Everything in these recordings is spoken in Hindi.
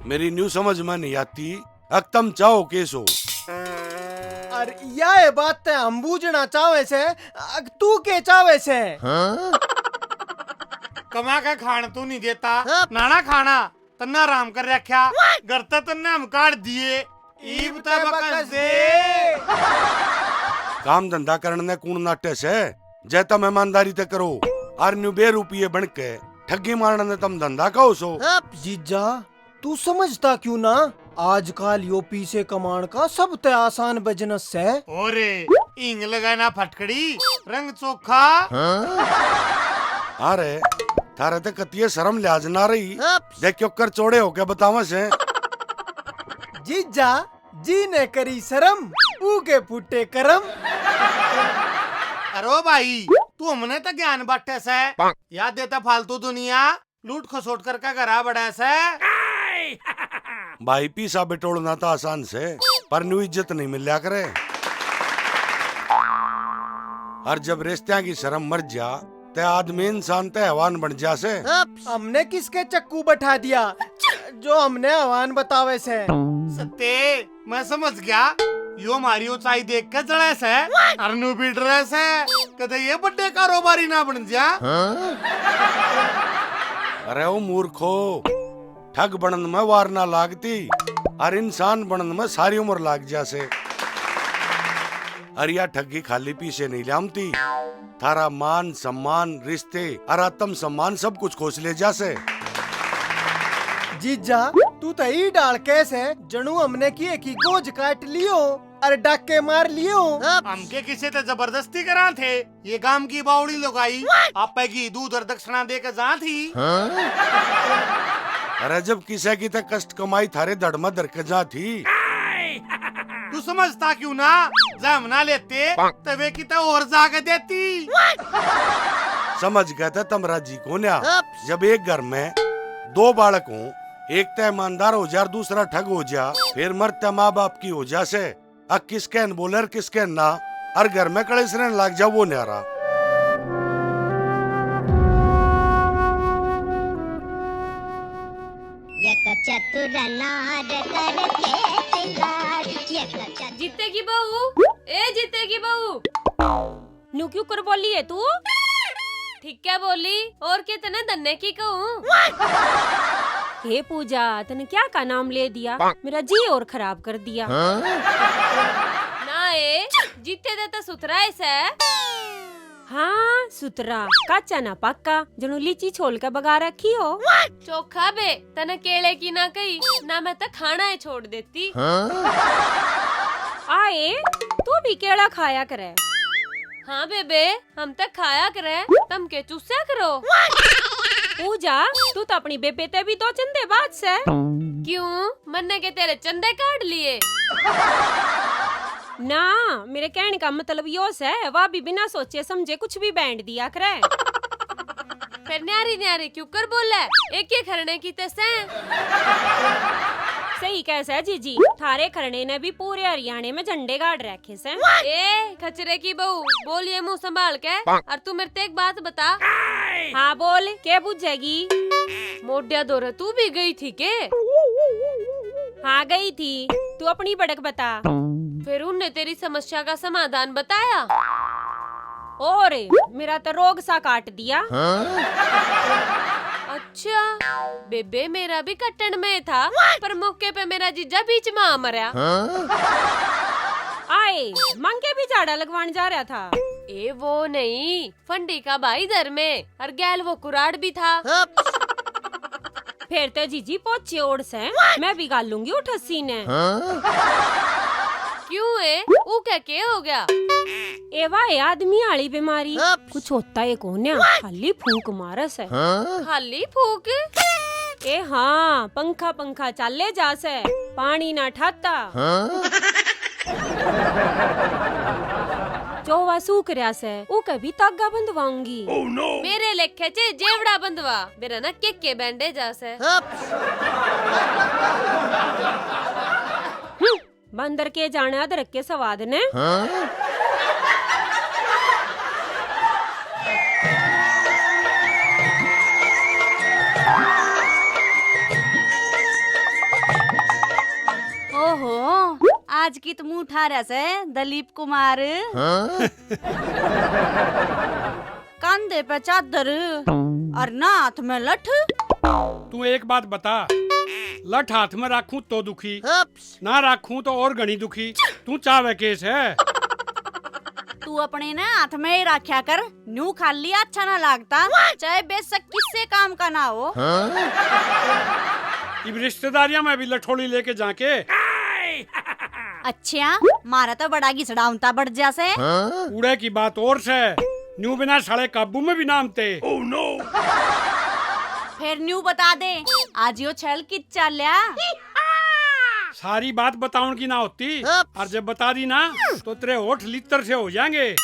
मेरी न्यू समझ में नहीं आती। अब तुम चाहो केसो। और यह बात हम बूझना चाहे से, तू के चाहे से? कमा के खान तू नहीं देता, नाना खाना तन्ना आराम कर रखा, घर तक तन्ना हम काट दिए, ईब तक बकस दे। काम धंधा करने कूण नाट्य से जैता ईमानदारी ते करो, और न्यू बेरुपये बन के ठगी मारने तुम धंधा कहो सो। जीजा तू समझता क्यों ना, आजकल यूपी से कमान का सब ते आसान बिजनेस है। ओरे इंग लगाना फटकड़ी, रंग चोखा। अरे थारे ते कतिये शर्म लिहाज ना रही, देखो कर चौड़े हो के बतावा से। जीजा जी ने करी शर्म, ऊ के फूटे करम। अरे भाई तू हमने तो ज्ञान बांटे से, याद देता फालतू दुनिया लूट खसोट करके घरा बड़ा से। भाई पीसा बिटोड़ना तो आसान से, पर न्यू इज्जत नहीं मिलया करे। और जब रिश्तियां की शर्म मर जा ते आदमी इंसान ते हैवान बन जा से। हमने किसके चक्कू बैठा दिया जो हमने हवान बतावे से? सत्ते मैं समझ गया, यो हमारी ऊंचाई देख के चढ़े से, अरनू पीट रहे से, कदे ये बड़े कारोबारी ना बन जा। अरे ओ मूर्खो, ठग बनन में वार ना लागती, और इंसान बनन में सारी उम्र लाग जासे। अरिया ठगी खाली पीछे नहीं लामती, थारा मान सम्मान रिश्ते और आत्म सम्मान सब कुछ खोस ले जासे। जीजा तू तो ही डाल कैसे जनू हमने की एक ही गोज काट लियो और डाके मार लियो। हमके किसे तो जबरदस्ती करा थे, ये गांव की बावड़ी लगाई, आप की दूध और दक्षिणा दे के जा थी। अरे जब किसे की तक कष्ट कमाई थारे धड़ में दर के जा थी। तू समझता क्यों ना, जब ना लेते तवे की तो और जाके देती। समझ गए थे तुम राजी को न्या, जब एक घर में दो बालक हो, एक तो ईमानदार हो जा और दूसरा ठग हो जा, फिर मरते माँ बाप की हो जा से, अब किसके न बोले किसके ना, और घर में कड़े से लाग जा वो न्यारा। जीतेगी बहू, ए जीतेगी बहू। नु क्यों कर बोली है तू? ठीक क्या बोली, और कितने धन्ने की कहूँ। हे पूजा, तने क्या का नाम ले दिया, मेरा जी और खराब कर दिया। ना ए जीते दे तो सुथरा ऐसा। हाँ सुतरा काचा ना पक्का, जनू लीची छोल के बगा रखी हो। चोखा बे तने केले की ना कही ना, मैं तो खाना है छोड़ देती। आए तू भी केला खाया करे। हाँ बेबे हम तक खाया करे, तुम के चूसा करो। पूजा तू तो अपनी बेबे ते भी दो चंदे बात से। क्यों मन्ने के तेरे चंदे काट लिए? ना मेरे कहने का मतलब यो से, वह भी बिना सोचे समझे कुछ भी बैंड दिया करे। फिर न्यारी न्यारी क्यों कर बोला, एक ही खरने की तसे। सही कैसे है जीजी, थारे खरने ने भी पूरे हरियाणा में झंडे गाड़ रखे से। ए खचरे की बहू बोलिए मुंह संभाल के, और तू मेरे ते एक बात बता। हाँ बोल, क्या पूछेगी? मोडिया दौरे तू भी गई थी के? हाँ गई थी, तू अपनी बड़क बता। फिर उनने तेरी समस्या का समाधान बताया? और मेरा तो रोग सा काट दिया। अच्छा बेबे मेरा भी कट्टन में था, पर मौके पे मेरा जीजा बीच में आ मरा। आए मंगे भी झाड़ा लगवाने जा रहा था। ए वो नहीं, फंडी का भाई दर में, और गैल वो कुराड़ भी था। फिर तो जीजी पोछे ओढ़ से मैं भी गाल लूंगी उठस्सी ने। क्यों है वो क्या हो गया? एवा ए आदमी आली बीमारी कुछ होता है कोन्या, खाली फूक मारस है। खाली फूक? ए हाँ पंखा पंखा चाले जा से, पानी ना ठाता। चोवा सूख रहा से, वो कभी तागा बंधवाऊंगी। मेरे लेखे चे जेवड़ा बंधवा, मेरा ना के बैंडेज से। बंदर के जाने अदरक के स्वाद ने। आज की तुम उठा रहा से दलीप कुमार। कंधे पे चादर और नाथ में लठ। तू एक बात बता, लठ हाथ में रखूं तो दुखी, ना रखूं तो और घनी दुखी। तू चावे केस है? तू अपने ना हाथ में ही रखा कर, न्यू खाली अच्छा ना लगता, चाहे बेशक किससे काम का ना हो। इब रिश्तेदारियां में भी लठोड़ी लेके जाके। अच्छा, मारा तो बड़ा घिसड़ाउता बढ़ जा से। कूड़े की बात और से, न्यू बिना साले काबू में भी नामते। फिर न्यू बता दे, आज यो छल किच चाल्या। सारी बात बताउन की ना होती, और जब बता दी ना तो तेरे होठ लितर से हो जाएंगे।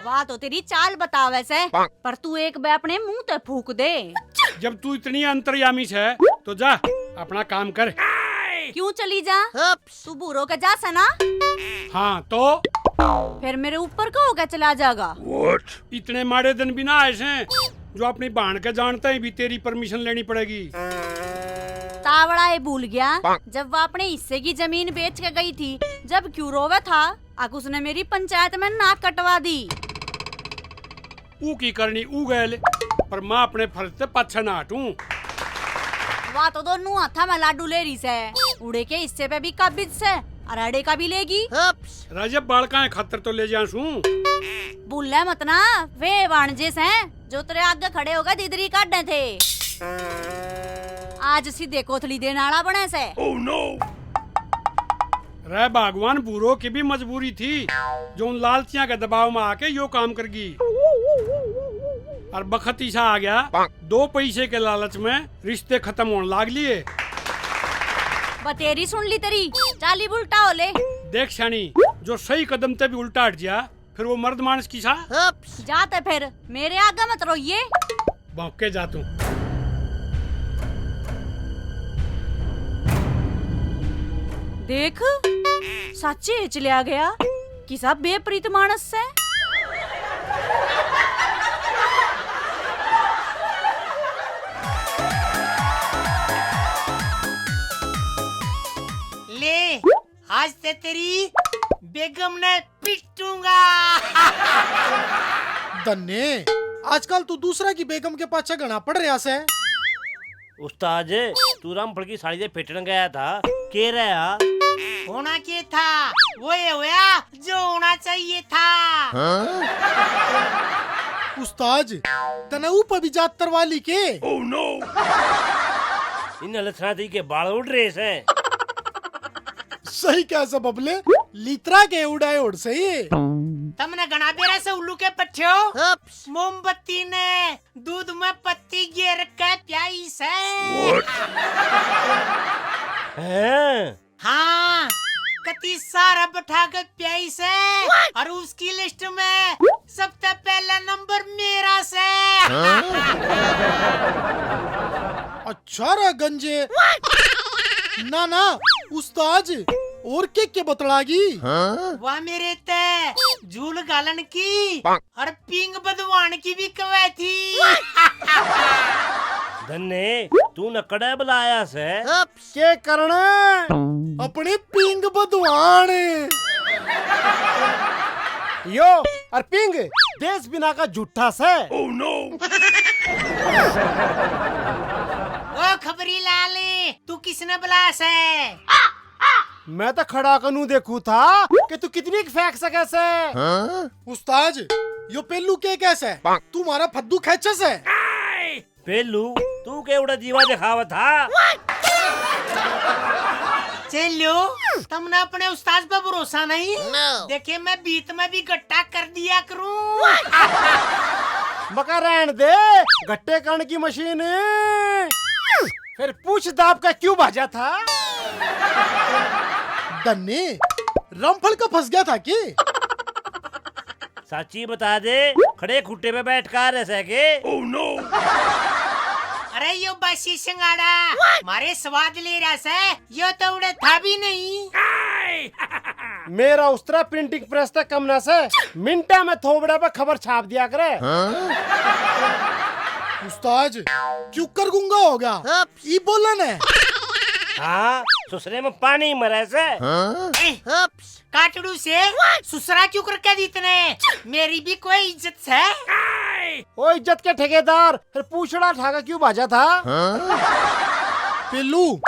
वाह तो तेरी चाल बता वैसे, पर तू एक बे अपने मुंह ते फूक दे। जब तू इतनी अंतर्यामी है तो जा अपना काम कर। क्यों चली जा? तू बूढ़ो के जा सना। हाँ तो फिर मेरे ऊपर का होगा चला जाएगा। इतने माड़े दिन भी ना ऐसे जो अपनी बहन के जानते ही भी तेरी परमिशन लेनी पड़ेगी। तावड़ा ये भूल गया, जब वो अपने हिस्से की जमीन बेच के गई थी, जब क्यों रोवे था, आग उसने मेरी पंचायत में नाक कटवा दी। ऊ की करनी ऊ गैल, पर माँ अपने फर्ज से पाछा ना हटूं। वहाँ तो दोनों हाथा में लाडू ले रही से, उड़े के हिस्से पे भी कब्ज से और अड़े का भी लेगी। राजब बालका खातर तो ले जासूं। भूल मत ना, वे वाणजे से जो तेरे आगे खड़े होकर दिदरी काटने थे, आज सीधे कोथली देने वाला बने से। रे भगवान, बूढ़ो की भी मजबूरी थी जो उन लालचियां के दबाव में आके यो काम करगी। और बखत ईसा आ गया, 2 पैसे के लालच में रिश्ते खत्म होने लाग लिए। बतेरी सुन ली तेरी, चाली उल्टा हो ले। देख शानी, जो सही कदम ते भी उल्टा हट जा, फिर वो मर्द मानस की सा। जाते फिर मेरे आगे मत रोइए। भौंके जा तू। देख सच्चे चलिया गया, किसा बेपरीत मानस से। ले, आज से तेरी बेगम ने पिटूंगा। दन्ने, आजकल तू दूसरा की बेगम के पाछे घना पड़ रहा से। उस्ताद, तू रामफल की साड़ी से फिटन गया था, के रहा? होना क्या था, वो ये हुआ जो होना चाहिए था। उस्ताद, तने ऊपर भी जात तरवाली के। इन लथनाती के बाल उड़ रहे हैं। सही क्या सब बबले, लित्रा के उड़ाए उड़ सही। तुमने घना बेरा से उल्लू के पट्टियो, मोमबत्ती ने दूध में पत्ती गिर के प्याई से। हाँ, कति सारा बैठा के प्याई से, और उसकी लिस्ट में सबसे पहला नंबर मेरा से। अच्छा रे गंजे। ना ना उस्ताद, और के बतलागी? वह मेरे ते झूल गालन की और पिंग बदवान की भी कवे थी। धन्ने, तू नकड़े बुलाया से के करना अपने पिंग बदवान यो और पिंग देश बिना का झूठा से। ओ खबरी लाले, तू किसने बुलाया से? मैं तो खड़ा कनू देखू था कि तू कितनी फेंक सके से। उस्ताद, यो पेल्लू के कैसे तू मारा फद्दू खेचे से। पेलू, तू के उड़ा जीवा दिखावा था। चलो, तुमने अपने उस्ताद पर भरोसा नहीं? देखे मैं बीत में भी गट्टा कर दिया करूं। मका रहन दे गट्टे करण की मशीन। फिर पूछ दाब का क्यों भाजा था? दन्ने, रामफल का फंस गया था कि? साची बता दे, खड़े खुट्टे पे बैठ कर रह सके। अरे यो बासी सिंगाड़ा मारे स्वाद ले रहा से, यो तो उड़े था भी नहीं। मेरा उस्तरा प्रिंटिंग प्रेस तक कम ना से मिनटा में थोबड़ा पे खबर छाप दिया करे। उस्ताद, क्यों कर गुंगा होगा? ये बोला ने। हाँ, ससुरे में पानी मरे से। काटड़ू से ससुरा क्यों करके दीतने? मेरी भी कोई इज्जत है। ओ इज्जत के ठेकेदार, फिर पूछड़ा ठाका क्यों भाजा था? पेलू,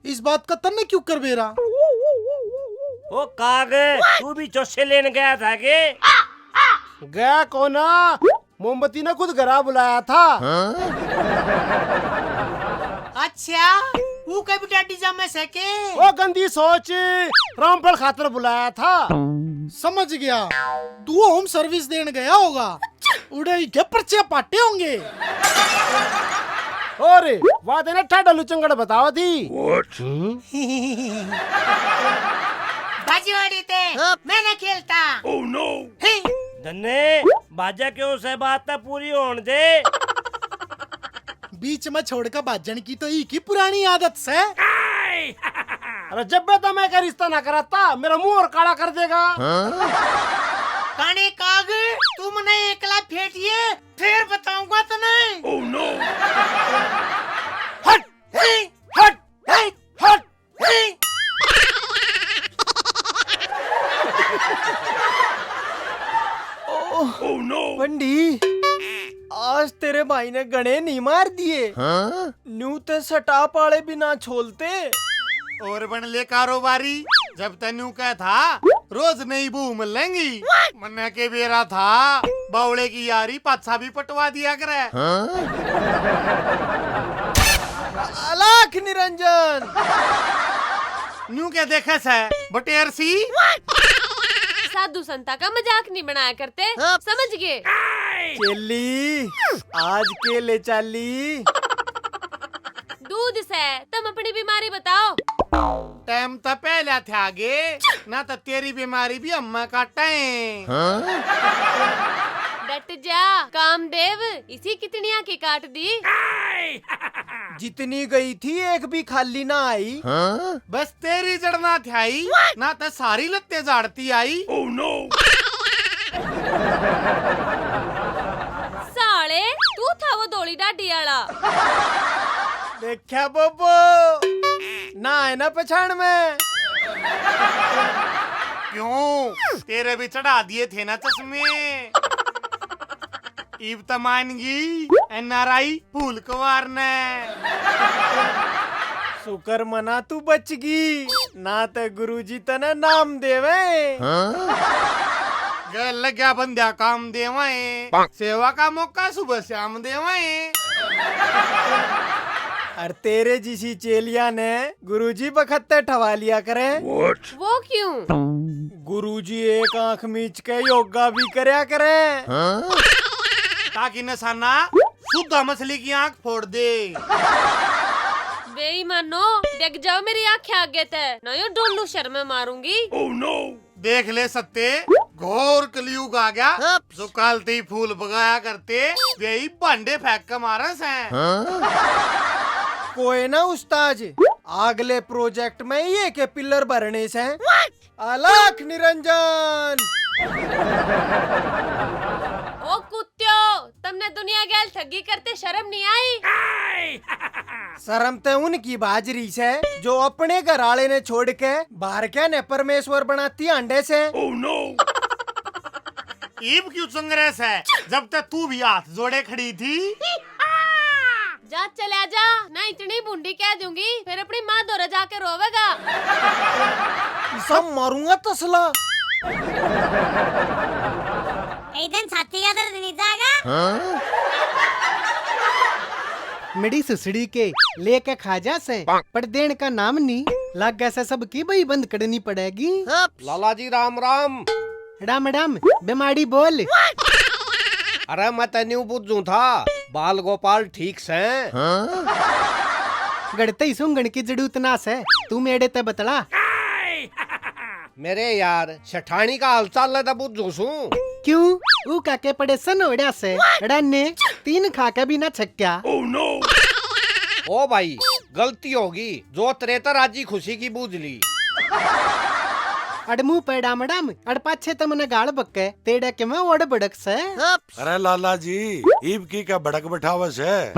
इस बात का तन्ने क्यों कर बेरा? ओ काग, तू भी चोसे लेने गया था के? गया कोना, मोमबत्ती ने खुद घरा बुलाया था। अच्छा, वो कभी डैडी जमे सके? ओ गंदी सोच, रामफल खातर बुलाया था। समझ गया, तू होम सर्विस देने गया होगा। उड़े के पर्चे पाटे होंगे। और वादे ने ठाडा लुचंगड़ बतावा थी। बाजीवाड़ी थे, मैं न खेलता। Oh no. धन्ने, बाजा क्यों से बात पूरी होने दे। बीच में छोड़कर भाजन की तो एक ही पुरानी आदत से। अरे जब बेटा मैं का रिश्ता ना कराता, मेरा मुंह और काला कर देगा। काने काग, तुम नहीं एकला फेटिए, फिर बताऊंगा तो नहीं। Oh no. हट, हट, हट, हट, हट। Oh no. बंडी, आज तेरे भाई ने गणे नहीं मार दिए। न्यू ते सटा पाले भी ना छोलते। और बन ले कारोबारी, जब तनु का था रोज नई बू मिल लेंगी। मन्ना के बेरा था, बावड़े की यारी पाछा भी पटवा दिया करे। अलाख निरंजन, न्यू के देखे से बटेर सी। साधु संता का मजाक नहीं बनाया करते, समझ गए? केली, आज के ले चाली। दूध से तुम अपनी बीमारी बताओ। टाइम तो पहले थे आगे, ना तो तेरी बीमारी भी अम्मा काटे। डट जा कामदेव, इसी कितनिया की काट दी। जितनी गई थी एक भी खाली ना आई। बस तेरी जड़ना थे आई, ना तो सारी लत्ते झाड़ती आई। Oh no. साले, तू था वो धोली डाडी वाला। देखा बोबो, ना है ना पछाण में। क्यों, तेरे भी चढ़ा दिए थे ना चश्मे। इब तो मानगी NRI फूल कुमार ने। शुक्र मना तू बचगी, ना तो गुरुजी तने नाम देवे। गल लग्या बंद्या काम देवाए, सेवा का मौका सुबह शाम देवाए। और तेरे जिसी चेलिया ने गुरुजी बखत्ते ठवा लिया करे। वो क्यों? गुरुजी एक आंख मीच के योगा भी करया करे। ताकि निशाना शुद्ध मछली की आंख फोड़ दे। बेईमानो, देख जाओ मेरी आंखें आगे थे, ना यो डोलू शर्म मारूंगी। Oh no. देख ले सत्ते, घोर कलयुग आ गया। जो कालती फूल बगाया करते, यही भांडे फेंक के मारा से। कोई ना उस्ताज, अगले प्रोजेक्ट में ये के पिलर भरने से। अलाख निरंजन। ओ कुत्तियो, तुमने दुनिया गैल ठगी करते शर्म नहीं आई? शर्म ते उनकी बाजरी से जो अपने घर आले ने छोड़ के बाहर क्या ने परमेश्वर बनाती अंडे से। Oh no. ईब क्यों संग्रह है, जब तक तू भी हाथ जोड़े खड़ी थी। जा चला जा, ना इतनी बूंदी कह दूंगी, फिर अपनी माँ दौरा जाके रोवेगा। सब मारूंगा तसला। एक दिन साथी का दर्द नहीं जाएगा। मेरी सुसड़ी के लेके खाजा से पर देन का नाम नहीं लग गया से सबकी बही बंद करनी पड़ेगी। लाला जी राम राम। राम राम, बीमारी बोल। अरे मैं तेन्यू बुझू था, बाल गोपाल ठीक से? गड़ते ही सुंगण की जरूरत ना से, तू मेरे ते बतला। मेरे यार शठानी का हालचाल ले बुझू सू। क्यों, ऊ काके पड़े सनोड़ा से रन्ने 3 खा के भी ना छक्या। Oh no. ओ भाई गलती होगी, जो त्रेता राजी खुशी की बूझ ली। अड़ मुंह पे डामडाम अड़ पाछे तमने गाल बक्के तेड़े के मैं ओड़ बड़क से। अरे लाला जी ईब की क्या भड़क बैठावस है।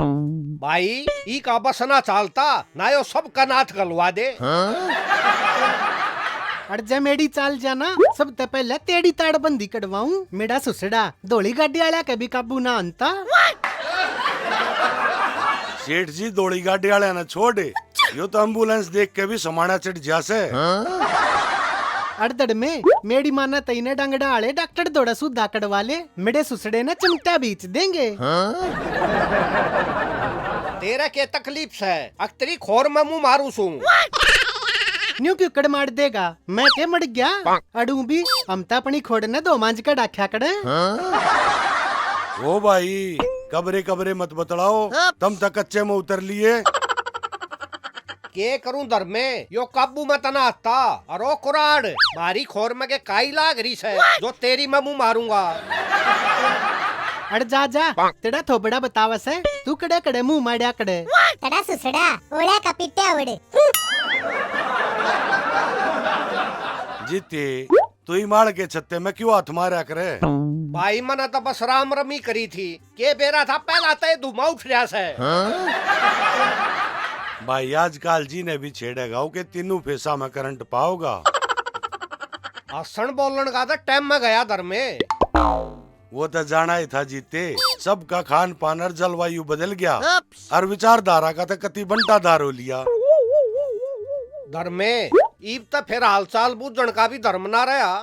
भाई ई का बसना चालता ना यो सब का नाथ गलवा दे। अड़ जा मेरी चाल जाना सबसे पहले तेड़ी ताड़बंदी कटवाऊं। मेरा सुसड़ा धोली गाड़ी वाला कभी काबू ना अंता। सेठ जी दौड़ी गाड़ी वाले ना छोड़े, यो तो एम्बुलेंस देख के भी समाना चढ़ जासे। अड़दड़ में मेरी माना तईने डंगड़ा आले डॉक्टर दौड़ा सुधा कड़वा ले, मेरे सुसड़े ने चिमटा बीच देंगे। तेरा के तकलीफ है अख्तरी खोर में मुंह मारू सू। न्यू क्यों कड़ मार देगा, मैं के मर गया अड़ू भी हम तो अपनी खोड़ ने दो मांझ का डाख्या कड़े। ओ भाई कबरे कबरे मत बतलाओ, तुम तक कच्चे में उतर लिए। के करूं दर में यो काबू में तना आता और ओ कुराड़ मारी खोर में के काई लाग रही है जो तेरी मैं मुंह मारूंगा। अड़ जा जा तेरा थोबड़ा बतावस है, तू कड़े कड़े मुंह माड़िया कड़े। तड़ा सुसड़ा ओड़ा का पिट्टा ओड़े। जीते तू ही मार के छत्ते में क्यों हाथ मारा करे। भाई मना तो बस राम रमी करी थी के बेरा था पहला तय धुमा उठ रहा से। भाई आजकल जी ने भी छेड़ेगा के तीनों पैसा में करंट पाओगा। हसन बोलन का तो टाइम में गया दर में। वो तो जाना ही था जीते, सबका खान पान और जलवायु बदल गया और विचारधारा का तो कति बंटाधार हो लिया। दर में ईब तो फिर हालचाल बूझण का भी धर्म ना रहा।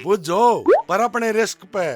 बुझो पर अपने रिस्क पे।